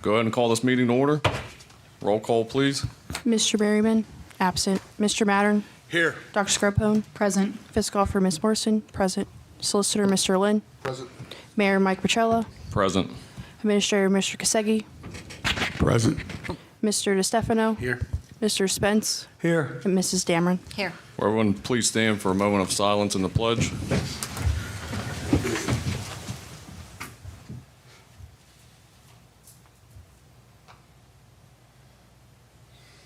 Go ahead and call this meeting to order. Roll call, please. Mr. Berryman, absent. Mr. Mattern, Here. Dr. Scarpone, Present. Fiscal Officer Ms. Morrison, present. Solicitor Mr. Lynn, Present. Mayor Mike Petrella, Present. Administrator Mr. Kasegi, Present. Mr. DeStefano, Here. Mr. Spence, Here. and Mrs. Dameron. Here. Will everyone please stand for a moment of silence in the pledge?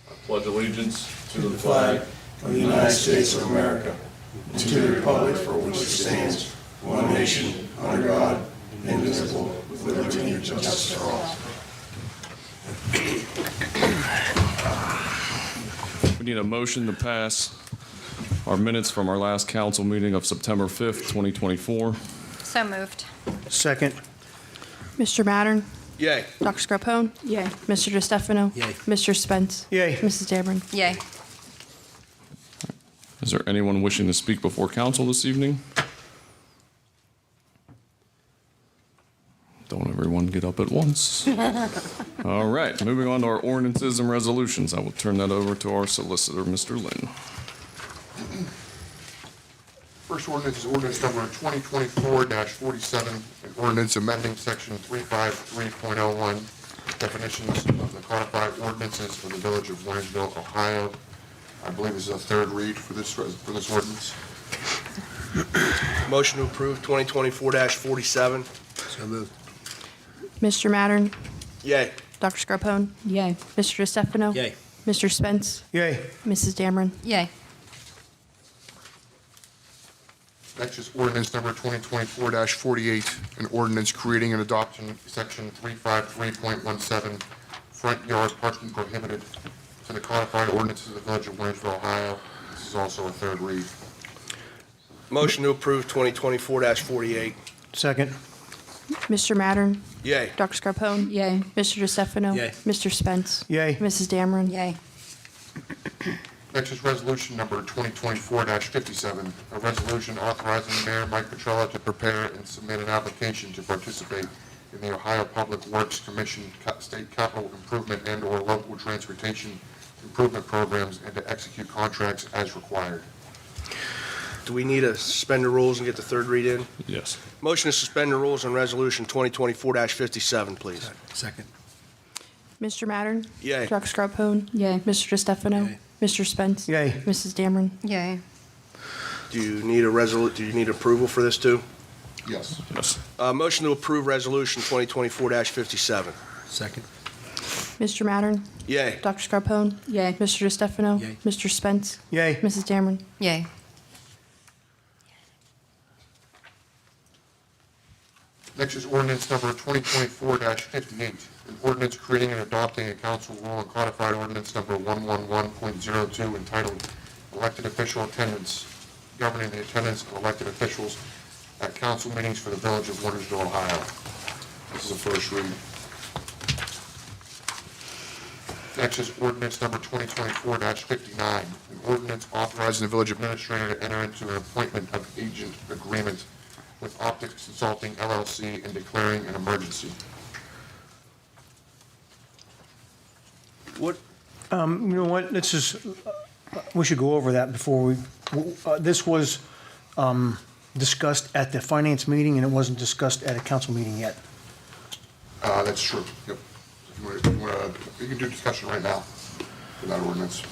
I pledge allegiance to the flag of the United States of America, and to the republic for which it stands, one nation, under God, indivisible, with liberty and justice for all. We need a motion to pass our minutes from our last council meeting of September 5th, 2024. So moved. Second. Mr. Mattern, Yay. Dr. Scarpone, Yay. Mr. DeStefano, Yay. Mr. Spence, Yay. Mrs. Dameron. Yay. Is there anyone wishing to speak before council this evening? Don't everyone get up at once. All right, moving on to our ordinances and resolutions. I will turn that over to our solicitor, Mr. Lynn. First ordinance is ordinance number 2024-47, an ordinance amending section 353.01, definitions of the codified ordinances for the village of Wintersville, Ohio. I believe this is a third read for this ordinance. Motion to approve 2024-47. So moved. Mr. Mattern, Yay. Dr. Scarpone, Yay. Mr. DeStefano, Yay. Mr. Spence, Yay. Mrs. Dameron. Yay. Next is ordinance number 2024-48, an ordinance creating and adopting section 353.17, front yard parking prohibited, to the codified ordinances of the village of Wintersville, Ohio. This is also a third read. Motion to approve 2024-48. Second. Mr. Mattern, Yay. Dr. Scarpone, Yay. Mr. DeStefano, Yay. Mr. Spence, Yay. Mrs. Dameron. Yay. Next is resolution number 2024-57, a resolution authorizing Mayor Mike Petrella to prepare and submit an application to participate in the Ohio Public Works Commission state capital improvement and/or local transportation improvement programs and to execute contracts as required. Do we need to suspend the rules and get the third read in? Yes. Motion to suspend the rules on resolution 2024-57, please. Second. Mr. Mattern, Yay. Dr. Scarpone, Yay. Mr. DeStefano, Yay. Mr. Spence, Yay. Mrs. Dameron. Yay. Do you need do you need approval for this too? Yes. Yes. Motion to approve resolution 2024-57. Second. Mr. Mattern, Yay. Dr. Scarpone, Yay. Mr. DeStefano, Yay. Mr. Spence, Yay. Mrs. Dameron. Yay. Next is ordinance number 2024-58, an ordinance creating and adopting a council rule and codified ordinance number 111.02 entitled Elected Official Attendance, governing the attendance of elected officials at council meetings for the village of Wintersville, Ohio. This is a first read. Next is ordinance number 2024-59, an ordinance authorizing the village administrator to enter into an appointment of agent agreement with Optics Consulting LLC and declaring an emergency. What? You know what, let's just, we should go over that before we, this was discussed at the finance meeting, and it wasn't discussed at a council meeting yet. That's true, yep. If you want to, you can do discussion right now for that ordinance.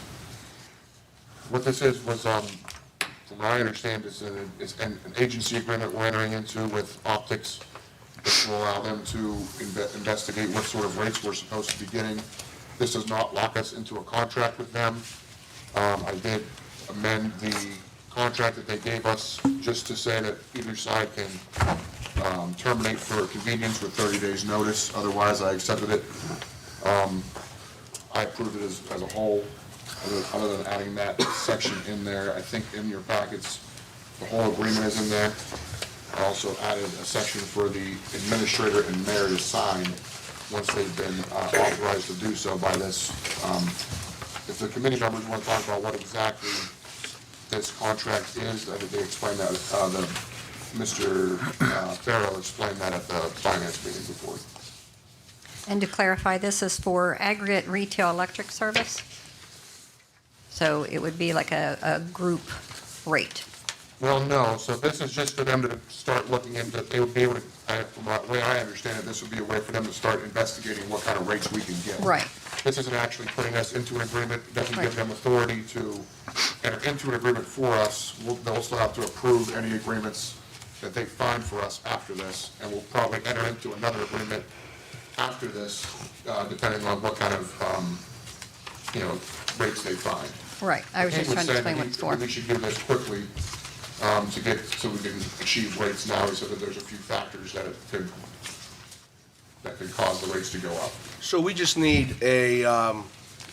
What this was, from what I understand, is an agency agreement we're entering into with Optics, which will allow them to investigate what sort of rates we're supposed to be getting. This does not lock us into a contract with them. I did amend the contract that they gave us just to say that either side can terminate for convenience with 30 days notice. Otherwise, I accepted it. I approved it as a whole, other than adding that section in there. I think in your packets, the whole agreement is in there. I also added a section for the administrator and mayor to sign once they've been authorized to do so by this. If the committee members want to talk about what exactly this contract is, I think they explained that, Mr. Farrell explained that at the finance meeting before. And to clarify, this is for aggregate retail electric service? So it would be like a group rate? Well, no, so this is just for them to start looking into, they would be able to, from the way I understand it, this would be a way for them to start investigating what kind of rates we can get. Right. This isn't actually putting us into an agreement, it doesn't give Right. them authority to enter into an agreement for us. They'll still have to approve any agreements that they find for us after this, and we'll probably enter into another agreement after this, depending on what kind of, rates they find. Right, I was just trying to explain what it's for. We should do this quickly, so we can achieve rates now, so that there's a few factors that could cause the rates to go up. So we just need a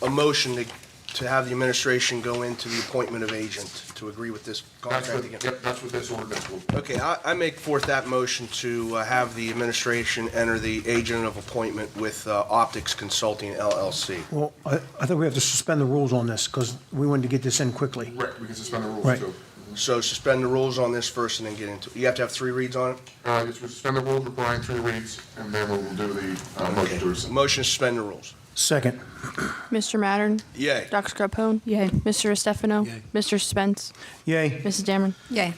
motion to have the administration go into the appointment of agent to agree with this That's contract what, again. yep, that's what this ordinance will. Okay, I make forth that motion to have the administration enter the agent of appointment with Optics Consulting LLC. Well, I think we have to suspend the rules on this because we wanted to get this in quickly. Right, we can suspend the rules Right. too. So suspend the rules on this first and then get into it. You have to have 3 reads on it? Yes, we suspend the rules requiring 3 reads, and then we'll do the motion to rescind. Motion to suspend the rules. Second. Mr. Mattern? Yay. Dr. Scarpone? Yay. Mr. Estefano? Mr. Spence? Yay. Mrs. Dameron? Yay.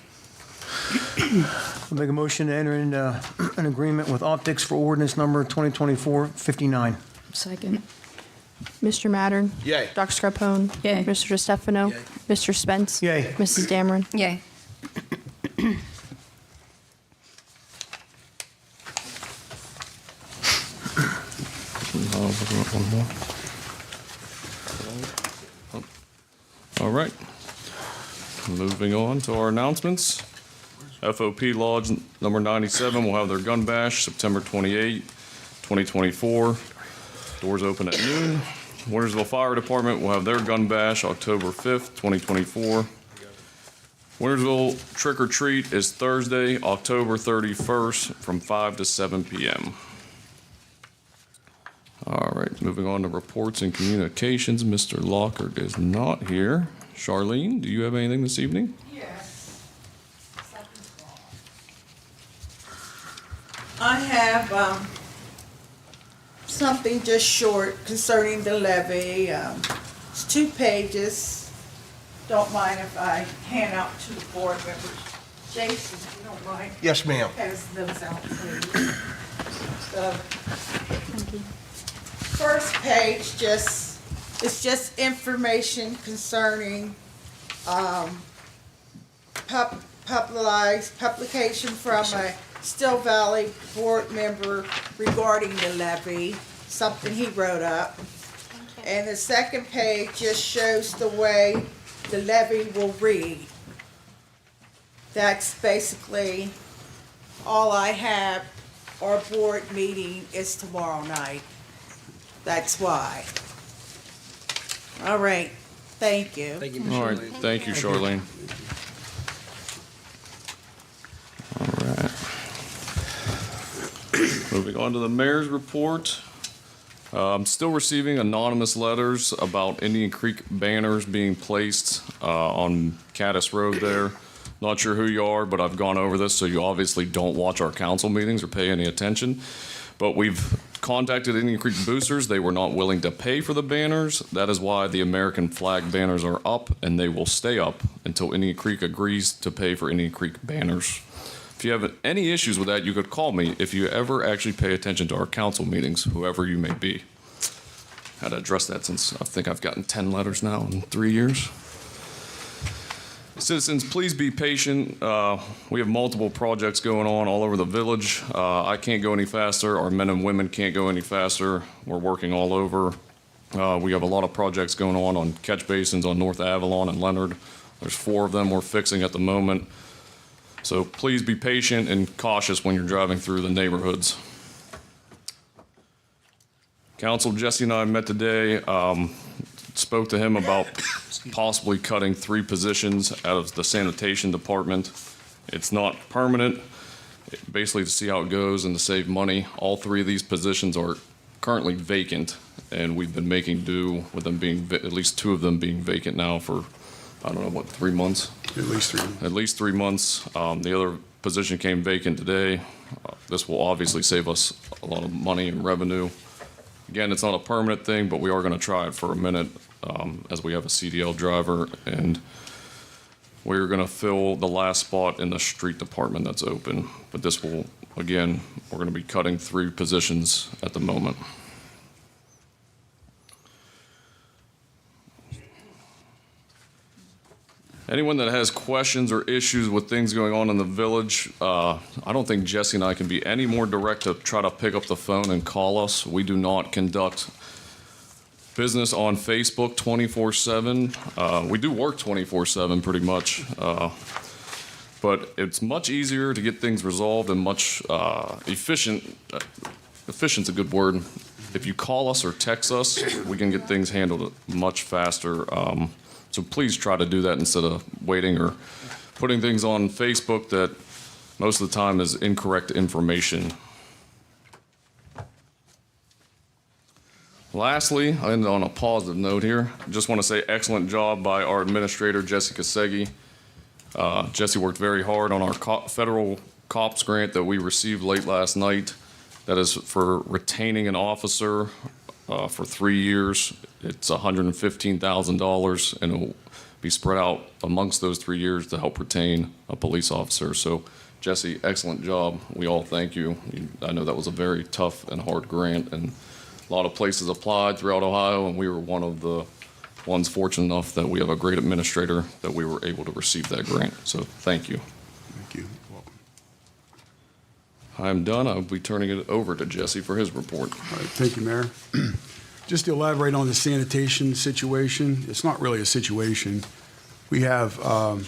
I'll make a motion to enter into an agreement with Optics for ordinance number 2024-59. Second. Mr. Mattern? Yay. Dr. Scarpone? Yay. Mr. Estefano? Mr. Spence? Yay. Mrs. Dameron? Yay. One more. All right. Moving on to our announcements. FOP Lodge number 97 will have their gun bash September 28, 2024. Doors open at noon. Wintersville Fire Department will have their gun bash October 5th, 2024. Wintersville Trick or Treat is Thursday, October 31st from 5 to 7 p.m. All right, moving on to reports and communications. Mr. Lockhart is not here. Charlene, do you have anything this evening? Yes. I have something just short concerning the levy. It's 2 pages. Don't mind if I hand out to the board members. Jason, if you don't mind, Yes, ma'am. pass those out, please. So, first page it's just information concerning publication from a Still Valley board member regarding the levy, something he wrote up. And the second page just shows the way the levy will read. That's basically all I have. Our board meeting is tomorrow night. That's why. All right, thank you. Thank you, Ms. All right, Charlene. thank you, Charlene. All right. Moving on to the mayor's report. I'm still receiving anonymous letters about Indian Creek banners being placed on Caddis Road there. Not sure who you are, but I've gone over this, so you obviously don't watch our council meetings or pay any attention. But we've contacted Indian Creek boosters. They were not willing to pay for the banners. That is why the American flag banners are up, and they will stay up until Indian Creek agrees to pay for Indian Creek banners. If you have any issues with that, you could call me if you ever actually pay attention to our council meetings, whoever you may be. Had to address that since I think I've gotten 10 letters now in 3 years. Citizens, please be patient. We have multiple projects going on all over the village. I can't go any faster. Our men and women can't go any faster. We're working all over. We have a lot of projects going on catch basins on North Avalon and Leonard. There's 4 of them we're fixing at the moment. So please be patient and cautious when you're driving through the neighborhoods. Council, Jesse and I met today, spoke to him about possibly cutting 3 positions out of the sanitation department. It's not permanent, basically to see how it goes and to save money. All 3 of these positions are currently vacant, and we've been making do with them being, at least 2 of them being vacant now for, I don't know, what, 3 months? At least 3. At least 3 months. The other position came vacant today. This will obviously save us a lot of money and revenue. Again, it's not a permanent thing, but we are going to try it for a minute as we have a CDL driver, and we're going to fill the last spot in the street department that's open. But this will, again, we're going to be cutting 3 positions at the moment. Anyone that has questions or issues with things going on in the village, I don't think Jesse and I can be any more direct to try to pick up the phone and call us. We do not conduct business on Facebook 24/7. We do work 24/7 pretty much, but it's much easier to get things resolved and much efficient. Efficient's a good word. If you call us or text us, we can get things handled much faster. So please try to do that instead of waiting or putting things on Facebook that most of the time is incorrect information. Lastly, and on a positive note here, I just want to say excellent job by our administrator, Jesse Kasegi. Jesse worked very hard on our federal COPS grant that we received late last night. That is for retaining an officer for 3 years. It's $115,000, and it will be spread out amongst those 3 years to help retain a police officer. So, Jesse, excellent job. We all thank you. I know that was a very tough and hard grant, and a lot of places applied throughout Ohio, and we were one of the ones fortunate enough that we have a great administrator that we were able to receive that grant. So, thank you. Thank you. Welcome. I'm done. I'll be turning it over to Jesse for his report. All right, thank you, Mayor. Just to elaborate on the sanitation situation, it's not really a situation. We have a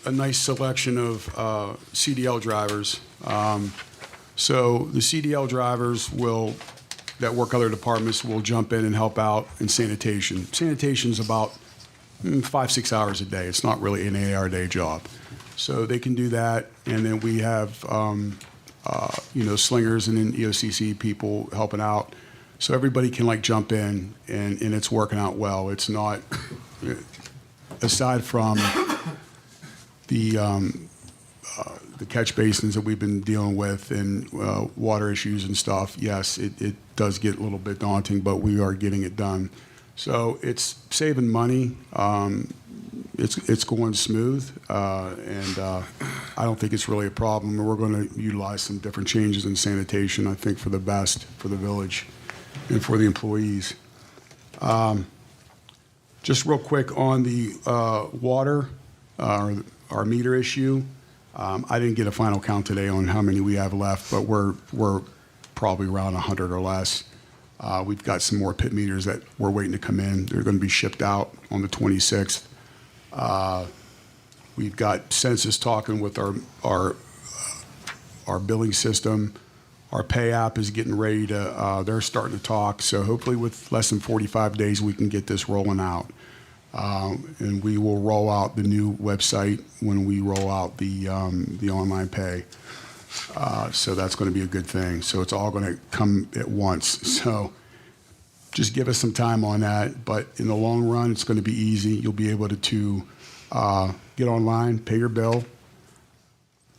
nice selection of CDL drivers. So the CDL drivers that work other departments will jump in and help out in sanitation. Sanitation's about 5-6 hours a day. It's not really an 8-hour day job. So they can do that, and then we have slingers and then EOCC people helping out. So everybody can jump in, and it's working out well. It's not, aside from the catch basins that we've been dealing with and water issues and stuff, yes, it does get a little bit daunting, but we are getting it done. So it's saving money. It's going smooth, and I don't think it's really a problem. We're going to utilize some different changes in sanitation, I think, for the best for the village and for the employees. Just real quick on the water, our meter issue. I didn't get a final count today on how many we have left, but we're probably around 100 or less. We've got some more pit meters that we're waiting to come in. They're going to be shipped out on the 26th. We've got census talking with our billing system. Our pay app is getting ready to, they're starting to talk. So hopefully with less than 45 days, we can get this rolling out. And we will roll out the new website when we roll out the online pay. So that's going to be a good thing. So it's all going to come at once. So just give us some time on that. But in the long run, it's going to be easy. You'll be able to get online, pay your bill.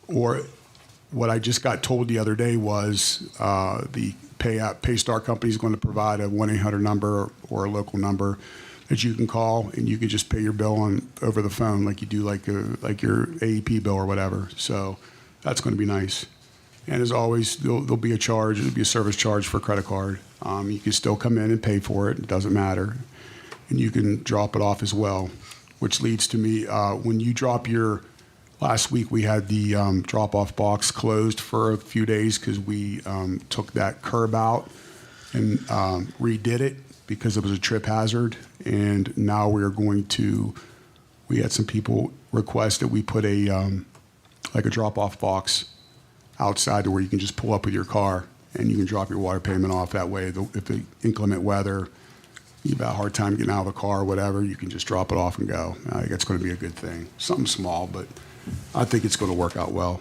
Or what I just got told the other day was the Paystar company is going to provide a 1-800 number or a local number that you can call, and you can just pay your bill over the phone like you do like your AEP bill or whatever. So that's going to be nice. And as always, there'll be a charge. There'll be a service charge for a credit card. You can still come in and pay for it. It doesn't matter. And you can drop it off as well, which leads to me, when you drop last week we had the drop-off box closed for a few days because we took that curb out and redid it because it was a trip hazard. And now we had some people request that we put a drop-off box outside to where you can just pull up with your car and you can drop your water payment off that way. If the inclement weather, you have a hard time getting out of the car or whatever, you can just drop it off and go. I think it's going to be a good thing. Something small, but I think it's going to work out well.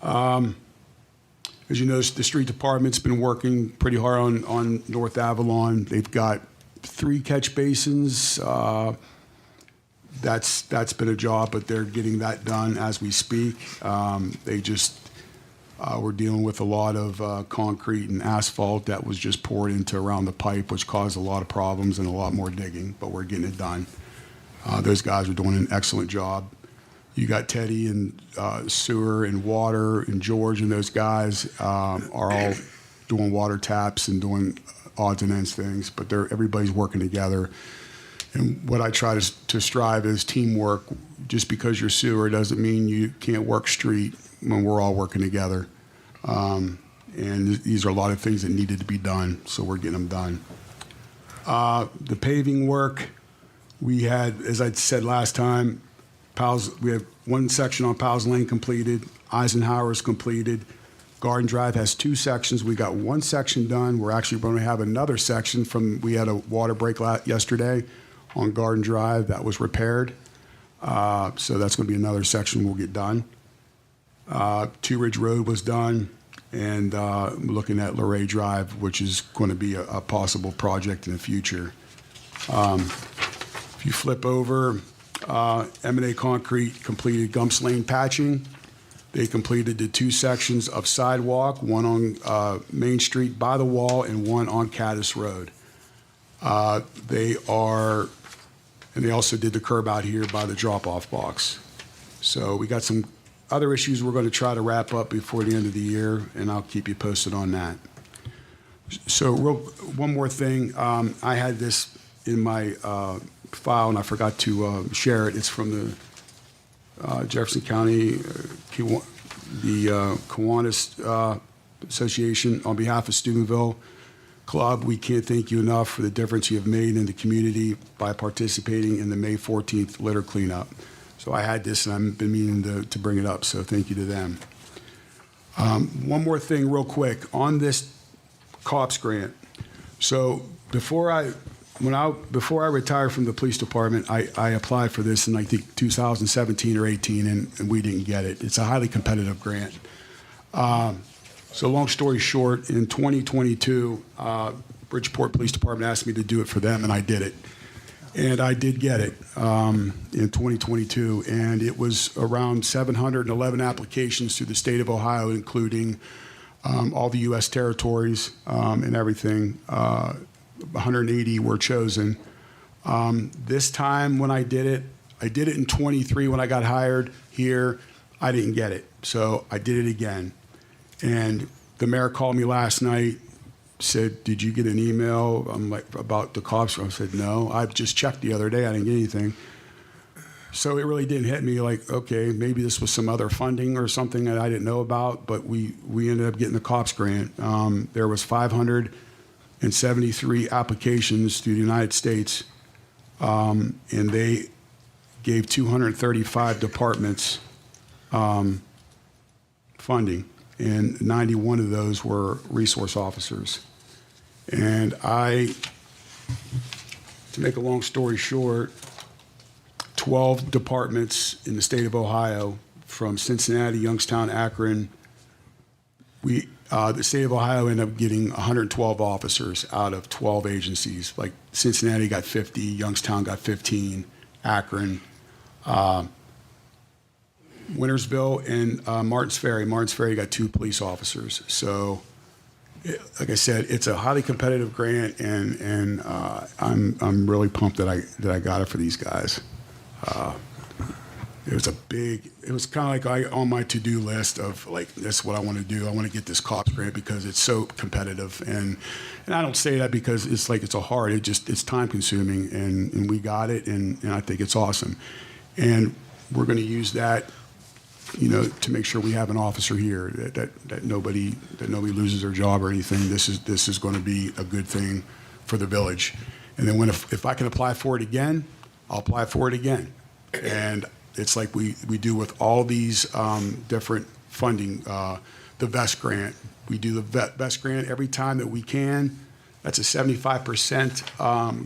As you know, the street department's been working pretty hard on North Avalon. They've got 3 catch basins. That's been a job, but they're getting that done as we speak. We're dealing with a lot of concrete and asphalt that was just poured into around the pipe, which caused a lot of problems and a lot more digging, but we're getting it done. Those guys are doing an excellent job. You got Teddy and sewer and water, and George and those guys are all doing water taps and doing odds and ends things, but everybody's working together. And what I try to strive is teamwork. Just because you're sewer doesn't mean you can't work street when we're all working together. And these are a lot of things that needed to be done, so we're getting them done. The paving work, we had, as I said last time, we have one section on Powell's Lane completed, Eisenhower is completed, Garden Drive has 2 sections. We got 1 section done. We're actually going to have another section we had a water break yesterday on Garden Drive that was repaired. So that's going to be another section we'll get done. Two Ridge Road was done, and I'm looking at Luray Drive, which is going to be a possible project in the future. If you flip over, M&A Concrete completed Gumps Lane patching. They completed the 2 sections of sidewalk, one on Main Street by the wall and one on Caddis Road. They also did the curb out here by the drop-off box. So we got some other issues we're going to try to wrap up before the end of the year, and I'll keep you posted on that. So one more thing. I had this in my file, and I forgot to share it. It's from the Jefferson County, the Kiwanis Association. On behalf of Steubenville Club, we can't thank you enough for the difference you have made in the community by participating in the May 14th litter cleanup. So I had this, and I've been meaning to bring it up, so thank you to them. One more thing real quick on this COPS grant. So before I retired from the police department, I applied for this in, I think, 2017 or 18, and we didn't get it. It's a highly competitive grant. So long story short, in 2022, Bridgeport Police Department asked me to do it for them, and I did it. And I did get it in 2022, and it was around 711 applications through the state of Ohio, including all the U.S. territories and everything. 180 were chosen. This time when I did it in 23 when I got hired here. I didn't get it, so I did it again. And the mayor called me last night, said, "Did you get an email?" I'm like, about the cops. I said, "No, I just checked the other day. I didn't get anything." So it really didn't hit me like, okay, maybe this was some other funding or something that I didn't know about, but we ended up getting the COPS grant. There was 573 applications through the United States, and they gave 235 departments funding, and 91 of those were resource officers. And to make a long story short, 12 departments in the state of Ohio, from Cincinnati, Youngstown, Akron. The state of Ohio ended up getting 112 officers out of 12 agencies. Like Cincinnati got 50, Youngstown got 15, Akron, Wintersville, and Martins Ferry. Martins Ferry got 2 police officers. So, like I said, it's a highly competitive grant, and I'm really pumped that I got it for these guys. It was kind of like on my to-do list of like, that's what I want to do. I want to get this COPS grant because it's so competitive. And I don't say that because it's like it's a hard, it's time consuming, and we got it, and I think it's awesome. And we're going to use that, to make sure we have an officer here, that nobody loses their job or anything. This is going to be a good thing for the village. And then if I can apply for it again, I'll apply for it again. And it's like we do with all these different funding. The VEST grant, we do the VEST grant every time that we can. That's a 75%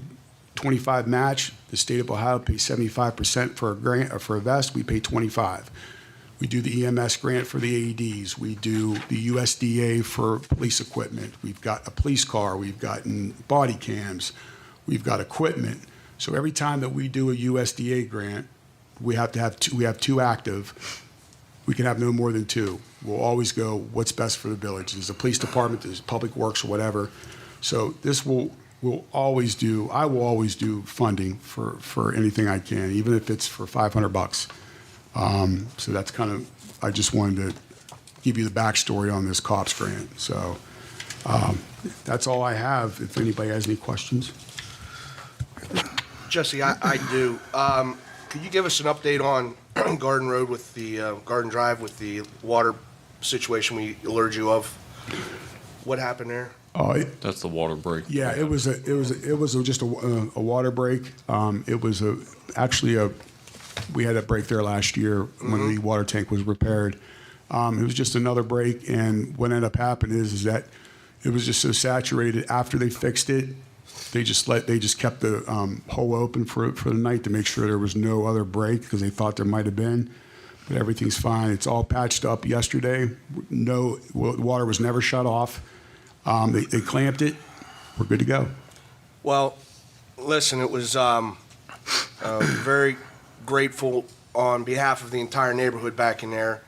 25 match. The state of Ohio pays 75% for a grant, or for a VEST. We pay 25. We do the EMS grant for the AEDs. We do the USDA for police equipment. We've got a police car. We've gotten body cams. We've got equipment. So every time that we do a USDA grant, we have 2 active. we can have no more than 2. We'll always go, what's best for the village? There's a police department, there's public works, or whatever. So this we'll always do, I will always do funding for anything I can, even if it's for $500. So that's kind of, I just wanted to give you the backstory on this COPS grant. So that's all I have. If anybody has any questions. Jesse, I do. Could you give us an update on Garden Road with the, Garden Drive with the water situation we alerted you of? What happened there? That's the water break. Yeah, it was just a water break. It was we had a break there last year when the water tank was repaired. It was just another break, and what ended up happening is that it was just so saturated. After they fixed it, they just kept the hole open for the night to make sure there was no other break because they thought there might have been. But everything's fine. It's all patched up yesterday. No, water was never shut off. They clamped it. We're good to go. Well, listen, it was very grateful on behalf of the entire neighborhood back in there.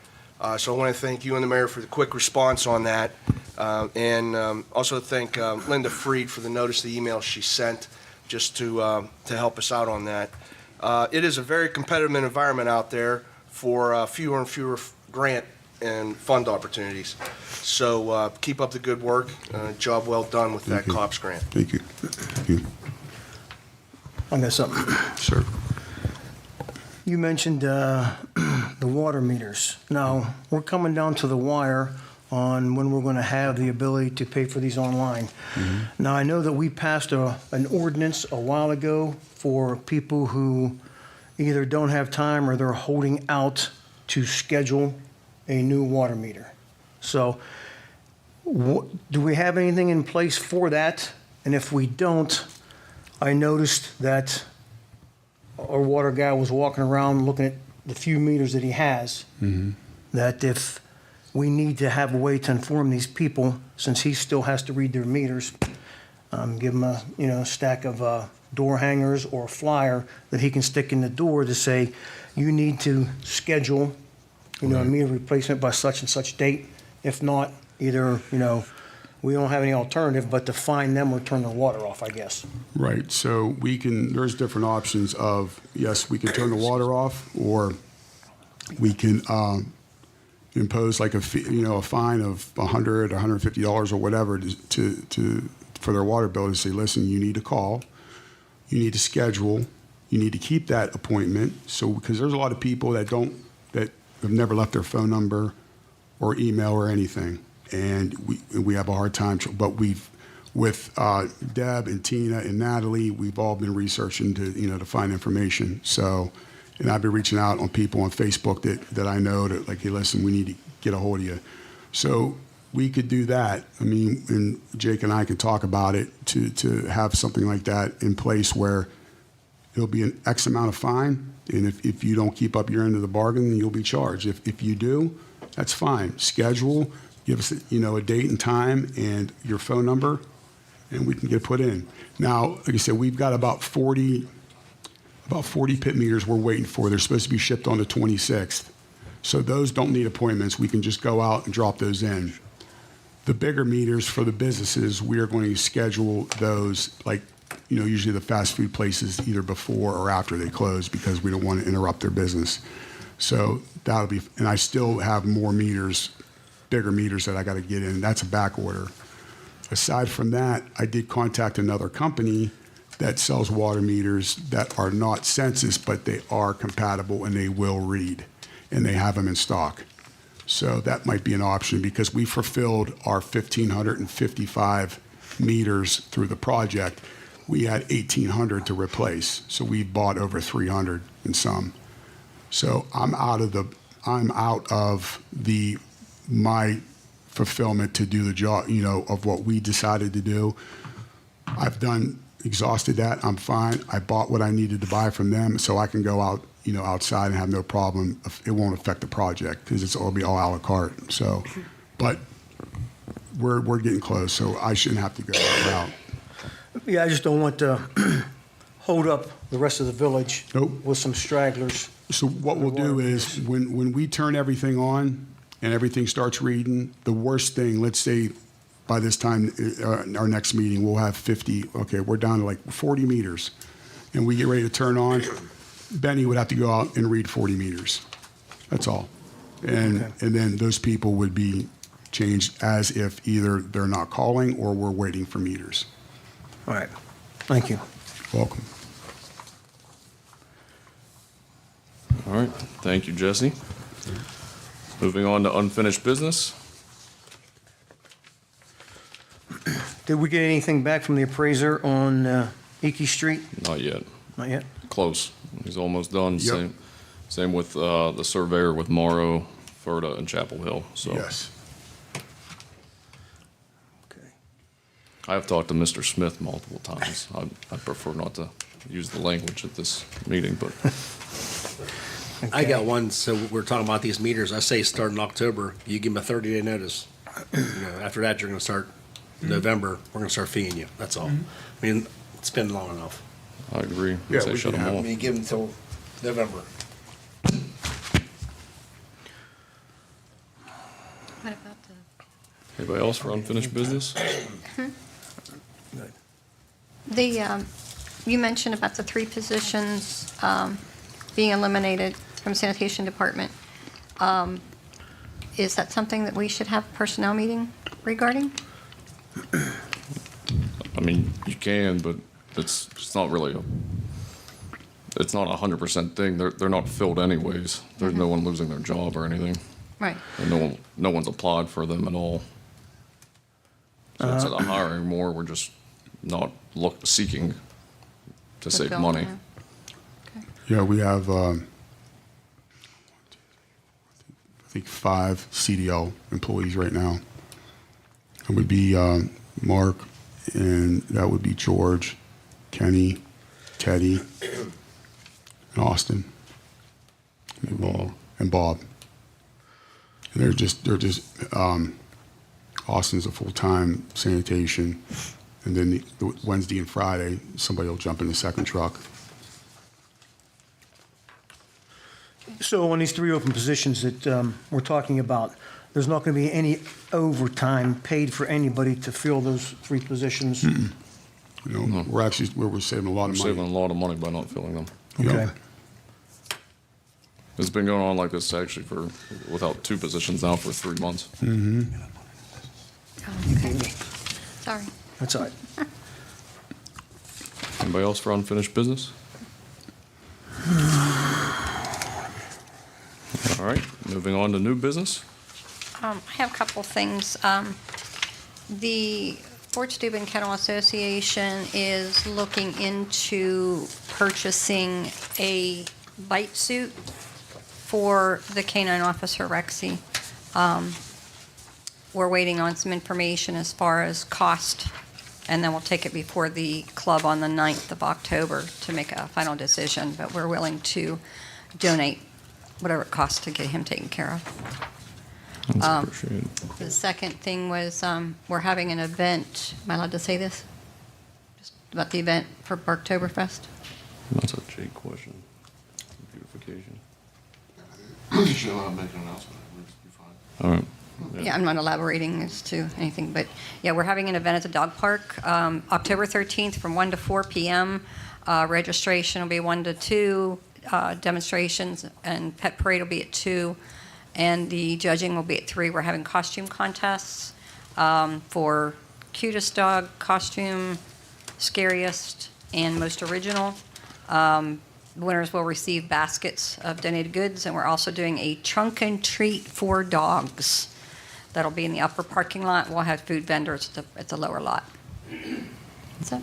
So I want to thank you and the mayor for the quick response on that. And also thank Linda Freed for the notice, the email she sent just to help us out on that. It is a very competitive environment out there for fewer and fewer grant and fund opportunities. So keep up the good work. Job well done with that COPS grant. Thank you. Thank you. I got something. Sir. You mentioned the water meters. Now, we're coming down to the wire on when we're going to have the ability to pay for these online. Now, I know that we passed an ordinance a while ago for people who either don't have time or they're holding out to schedule a new water meter. So do we have anything in place for that? And if we don't, I noticed that our water guy was walking around looking at the few meters that he has, that if we need to have a way to inform these people, since he still has to read their meters, give him a stack of door hangers or a flyer that he can stick in the door to say, you need to schedule, a meter replacement by such and such date. If not, either, we don't have any alternative but to fine them or turn their water off, I guess. Right. So there's different options of, yes, we can turn the water off, or we can impose like a fee, a fine of $100, $150 or whatever for their water bill to say, listen, you need to call, you need to schedule, you need to keep that appointment. So, because there's a lot of people that have never left their phone number or email or anything. And we have a hard time, but with Deb and Tina and Natalie, we've all been researching to find information. So, and I've been reaching out on people on Facebook that I know that like, hey, listen, we need to get a hold of you. So we could do that. I mean, and Jake and I could talk about it to have something like that in place where it'll be an X amount of fine. And if you don't keep up your end of the bargain, then you'll be charged. If you do, that's fine. Schedule, give us a date and time and your phone number, and we can get it put in. Now, like I said, we've got about 40 pit meters we're waiting for. They're supposed to be shipped on the 26th. So those don't need appointments. We can just go out and drop those in. The bigger meters for the businesses, we are going to schedule those, like, usually the fast food places either before or after they close because we don't want to interrupt their business. So that'll be, and I still have more meters, bigger meters that I got to get in. That's a back order. Aside from that, I did contact another company that sells water meters that are not census, but they are compatible and they will read, and they have them in stock. So that might be an option because we fulfilled our 1,555 meters through the project. We had 1,800 to replace, so we bought over 300 in some. So I'm out of my fulfillment to do the job, of what we decided to do. I've exhausted that. I'm fine. I bought what I needed to buy from them, so I can go out, outside and have no problem. It won't affect the project because it'll be all a la carte. So, but we're getting close, so I shouldn't have to go that route. Yeah, I just don't want to hold up the rest of the village Nope. with some stragglers, So what we'll do is, when we turn everything on and everything starts reading, the worst thing, let's say by this time, our next meeting, we'll have 50, okay, we're down to like 40 meters, and we get ready to turn on, Benny would have to go out and read 40 meters. That's all. And then those people would be changed as if either they're not calling or we're waiting for meters. All right. Thank you. Welcome. All right, thank you, Jesse. Moving on to unfinished business. Did we get anything back from the appraiser on Eakey Street? Not yet. Not yet? Close. He's almost done. Yep. Same with the surveyor with Morrow, Ferda, and Chapel Hill. So Yes. Okay. I have talked to Mr. Smith multiple times. I prefer not to use the language at this meeting, but I got one, so we're talking about these meters. I say start in October. You give them a 30-day notice. After that, you're gonna start November. We're gonna start feeing you. That's all. I mean, it's been long enough. I agree. Yeah, Say we shut can them have- off. I mean, give them till November. What about the? Anybody else for unfinished business? You mentioned about the 3 positions being eliminated from sanitation department. Is that something that we should have a personnel meeting regarding? I mean, you can, but it's not really it's not a 100% thing. They're not filled anyways. There's no one losing their job or anything. Right. And no one's applied for them at all. So instead of hiring more, we're just not seeking to save fill, money. yeah. Okay. Yeah, we have, I think 5 CDL employees right now. It would be Mark, and that would be George, Kenny, Teddy, and Austin, and Bob. And they're just Austin's a full-time sanitation, and then the Wednesday and Friday, somebody will jump in the second truck. So on these 3 open positions that we're talking about, there's not going to be any overtime paid for anybody to fill those 3 positions? You know, we're saving a lot We're of saving a money. lot of money by not filling them. Okay. It's been going on like this actually without 2 positions now for 3 months. Oh, okay. Sorry. That's all right. Anybody else for unfinished business? All right, moving on to new business. I have a couple things. The Fort Steuben Kennel Association is looking into purchasing a bite suit for the canine officer Rexy. We're waiting on some information as far as cost, and then we'll take it before the club on the 9th of October to make a final decision, but we're willing to donate whatever it costs to get him taken care of. That's appreciated. The second thing was, we're having an event, am I allowed to say this? Just about the event for Berktoberfest? That's a Jake question. Beautification. You should make an announcement. We'll be fine. All right. Yeah, I'm not elaborating as to anything, but yeah, we're having an event at the dog park, October 13th from 1 to 4 p.m. Registration will be 1 to 2, demonstrations and pet parade will be at 2, and the judging will be at 3. We're having costume contests for cutest dog costume, scariest, and most original. Winners will receive baskets of donated goods, and we're also doing a trunk and treat for dogs. That'll be in the upper parking lot. We'll have food vendors at the lower lot. That's it.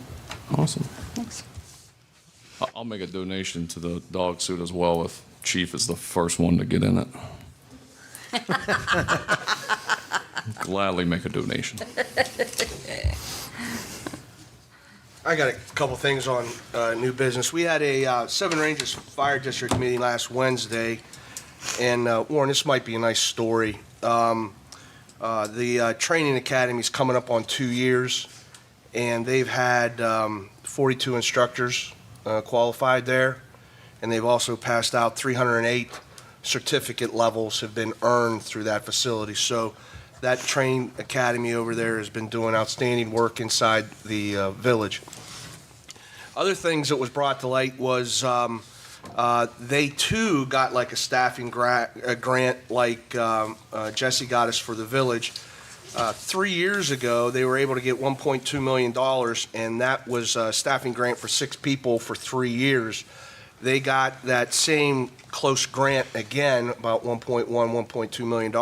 Awesome. Thanks. I'll make a donation to the dog suit as well if Chief is the first one to get in it. Gladly make a donation. I got a couple things on new business. We had a Seven Ranges Fire District meeting last Wednesday, and Warren, this might be a nice story. The training academy is coming up on 2 years, and they've had 42 instructors qualified there, and they've also passed out 308 certificate levels have been earned through that facility. So that training academy over there has been doing outstanding work inside the village. Other things that was brought to light was they too got like a staffing grant like Jesse got us for the village. 3 years ago, they were able to get $1.2 million, and that was a staffing grant for 6 people for 3 years. They got that same close grant again, about $1.2 million.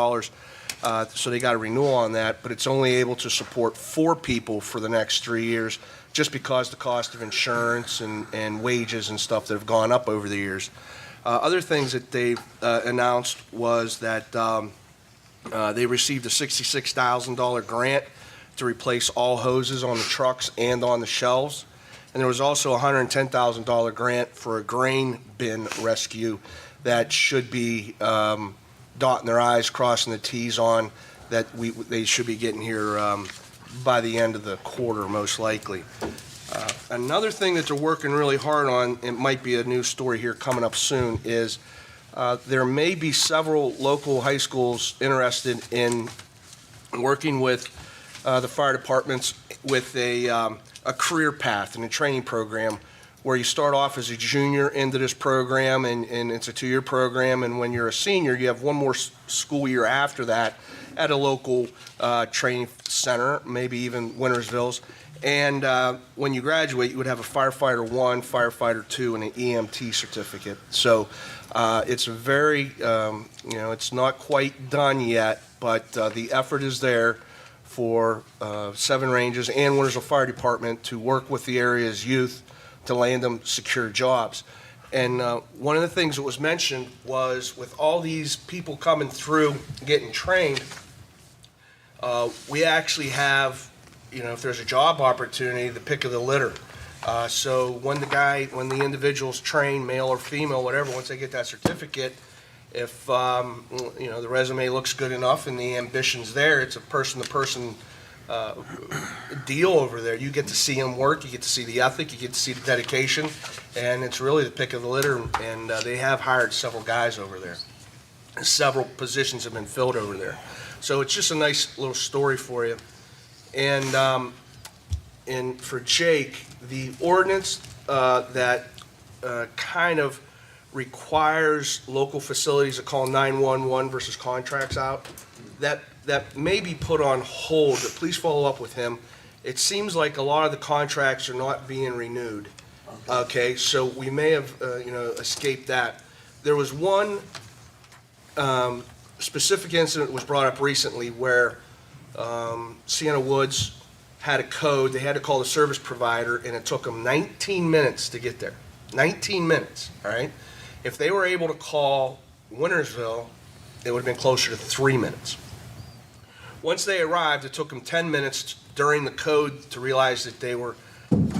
So they got a renewal on that, but it's only able to support 4 people for the next 3 years, just because the cost of insurance and wages and stuff that have gone up over the years. Other things that they've announced was that they received a $66,000 grant to replace all hoses on the trucks and on the shelves. And there was also a $110,000 grant for a grain bin rescue that should be dotting their I's, crossing the T's on, that they should be getting here by the end of the quarter, most likely. Another thing that they're working really hard on, it might be a news story here coming up soon, is there may be several local high schools interested in working with the fire departments with a career path and a training program where you start off as a junior into this program, and it's a 2-year program, and when you're a senior, you have one more school year after that at a local training center, maybe even Wintersville's. And when you graduate, you would have a firefighter 1, firefighter 2, and an EMT certificate. So it's a very, it's not quite done yet, but the effort is there for 7 ranges and Wintersville Fire Department to work with the area's youth to land them secure jobs. And one of the things that was mentioned was with all these people coming through getting trained, we actually have, if there's a job opportunity, the pick of the litter. So when the individual's trained, male or female, whatever, once they get that certificate, if, the resume looks good enough and the ambition's there, it's a person-to-person deal over there. You get to see them work, you get to see the ethic, you get to see the dedication, and it's really the pick of the litter, and they have hired several guys over there. Several positions have been filled over there. So it's just a nice little story for you. And for Jake, the ordinance that kind of requires local facilities to call 911 versus contracts out, that may be put on hold, but please follow up with him. It seems like a lot of the contracts are not being renewed. Okay, so we may have, escaped that. There was one specific incident that was brought up recently where Sienna Woods had a code. They had to call the service provider, and it took them 19 minutes to get there. 19 minutes, all right? If they were able to call Wintersville, it would have been closer to 3 minutes. Once they arrived, it took them 10 minutes during the code to realize that they were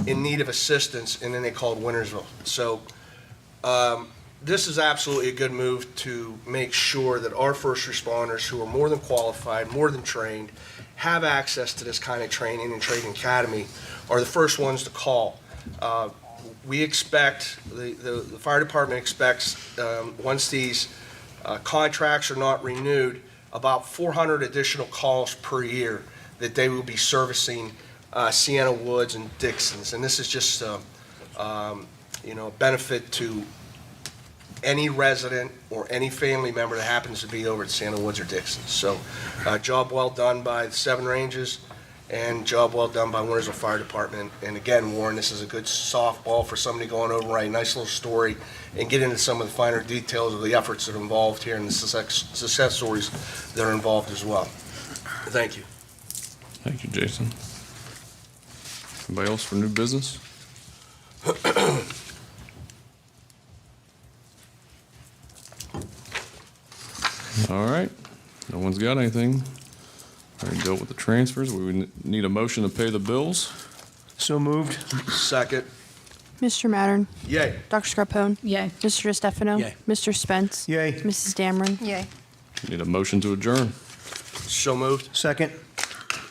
in need of assistance, and then they called Wintersville. So this is absolutely a good move to make sure that our first responders, who are more than qualified, more than trained, have access to this kind of training and training academy, are the first ones to call. We expect, the fire department expects, once these contracts are not renewed, about 400 additional calls per year that they will be servicing Sienna Woods and Dixon's. And this is just a benefit to any resident or any family member that happens to be over at Sienna Woods or Dixon's. So job well done by the 7 ranges, and job well done by Wintersville Fire Department. And again, Warren, this is a good softball for somebody going over, write a nice little story and get into some of the finer details of the efforts that are involved here and the success stories that are involved as well. Thank you. Thank you, Jason. Anybody else for new business? All right, no one's got anything. Already dealt with the transfers. We would need a motion to pay the bills. So moved. Second. Mr. Mattern. Yay. Dr. Scarpone. Yay. Mr. DeStefano. Yay. Mr. Spence. Yay. Mrs. Dameron. Yay. Need a motion to adjourn. So moved. Second.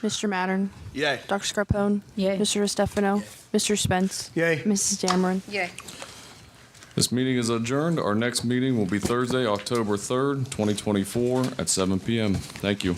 Mr. Mattern. Yay. Dr. Scarpone. Yay. Mr. DeStefano. Mr. Spence. Yay. Mrs. Dameron. Yay. This meeting is adjourned. Our next meeting will be Thursday, October 3rd, 2024 at 7 p.m. Thank you.